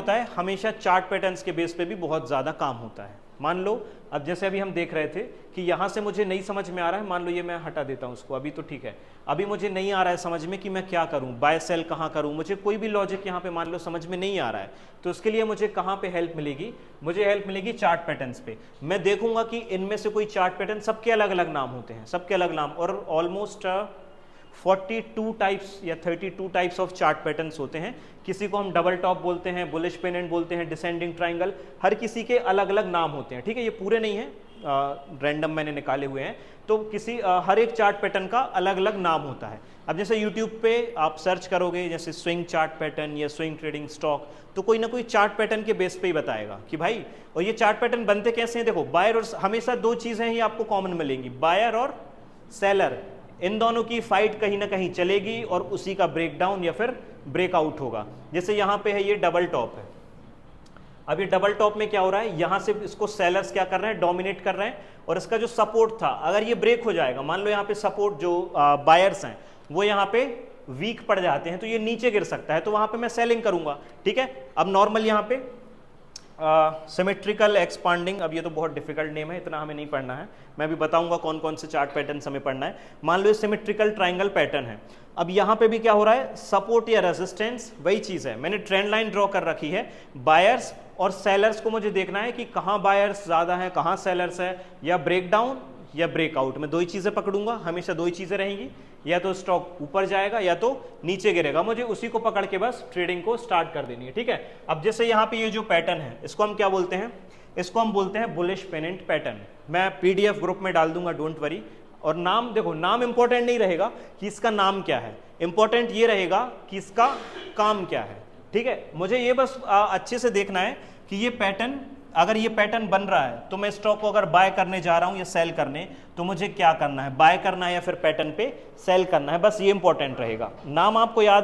होता है हमेशा चार्ट पैटर्न्स के बेस पे भी बहुत ज़्यादा काम होता है। मान लो अब जैसे अभी हम देख रहे थे कि यहाँ से मुझे नहीं समझ में आ रहा है, मान लो ये मैं हटा देता हूँ उसको, अभी तो ठीक है, अभी मुझे नहीं आ रहा है समझ में कि मैं क्या करूँ, बाय सेल कहाँ करूँ, मुझे कोई भी लॉजिक यहाँ पे मान लो समझ में नहीं आ रहा है, तो उसके लिए मुझे कहाँ पे हेल्प मिलेगी, मुझे हेल्प मिलेगी चार्ट पैटर्न्स पे। मैं देखूंगा कि इनमें से कोई चार्ट पैटर्न, सबके अलग अलग नाम होते हैं, सबके अलग नाम, और ऑलमोस्ट 42 टाइप्स या 32 टाइप्स ऑफ चार्ट पैटर्न्स होते हैं। किसी को हम डबल टॉप बोलते हैं, बुलिश पेंडेंट बोलते हैं, डिसेंडिंग ट्राइंगल, हर किसी के अलग अलग नाम होते हैं, ठीक है, ये पूरे नहीं है, रैंडम मैंने निकाले हुए हैं, तो किसी हर एक चार्ट पैटर्न का अलग अलग नाम होता है। अब जैसे यूट्यूब पे आप सर्च करोगे जैसे स्विंग चार्ट पैटर्न या स्विंग ट्रेडिंग स्टॉक, तो कोई ना कोई चार्ट पैटर्न के बेस पे ही बताएगा कि भाई, और ये चार्ट पैटर्न बनते कैसे हैं, देखो बायर और, हमेशा दो चीजें ही आपको कॉमन मिलेंगी, बायर और सेलर, इन दोनों की फाइट कहीं ना कहीं चलेगी और उसी का ब्रेकडाउन या फिर ब्रेकआउट होगा। जैसे यहाँ पे है ये डबल टॉप है, अब ये डबल टॉप में क्या हो रहा है, यहां से इसको सेलर्स क्या कर रहे हैं, डोमिनेट कर रहे हैं, और इसका जो सपोर्ट था अगर ये ब्रेक हो जाएगा, मान लो यहाँ पे सपोर्ट जो बायर्स हैं वो यहाँ पे वीक पड़ जाते हैं तो ये नीचे गिर सकता है, तो वहां पे मैं सेलिंग करूंगा, ठीक है। अब नॉर्मल यहाँ पे सिमेट्रिकल एक्सपांडिंग, अब ये तो बहुत डिफिकल्ट नेम है, इतना हमें नहीं पढ़ना है, मैं भी बताऊंगा कौन कौन से चार्ट पैटर्न हमें पढ़ना है। मान लो ये सिमेट्रिकल ट्राइंगल पैटर्न है, अब यहाँ पे भी क्या हो रहा है, सपोर्ट या रेजिस्टेंस, वही चीज है, मैंने ट्रेंड लाइन ड्रॉ कर रखी है, बायर्स और सेलर्स को मुझे देखना है कि कहाँ बायर्स ज्यादा है, कहाँ सेलर्स है, या ब्रेकडाउन या ब्रेकआउट, मैं दो ही चीजें पकड़ूंगा, हमेशा दो ही चीजें रहेंगी, या तो स्टॉक ऊपर जाएगा या तो नीचे गिरेगा, मुझे उसी को पकड़ के बस ट्रेडिंग को स्टार्ट कर देनी है, ठीक है। अब जैसे यहाँ पे ये जो पैटर्न है इसको हम क्या बोलते हैं, इसको हम बोलते हैं बुलिश पेनेंट पैटर्न, मैं पीडीएफ ग्रुप में डाल दूंगा, डोंट वरी। और नाम देखो, नाम इंपॉर्टेंट नहीं रहेगा कि इसका नाम क्या है, इंपॉर्टेंट ये रहेगा कि इसका काम क्या है, ठीक है। मुझे ये बस अच्छे से देखना है कि ये पैटर्न, अगर ये पैटर्न बन रहा है तो मैं स्टॉक को अगर बाय करने जा रहा हूं या सेल करने, तो मुझे क्या करना है, बाय करना है या फिर पैटर्न पे सेल करना है, बस ये इंपॉर्टेंट रहेगा। नाम आपको याद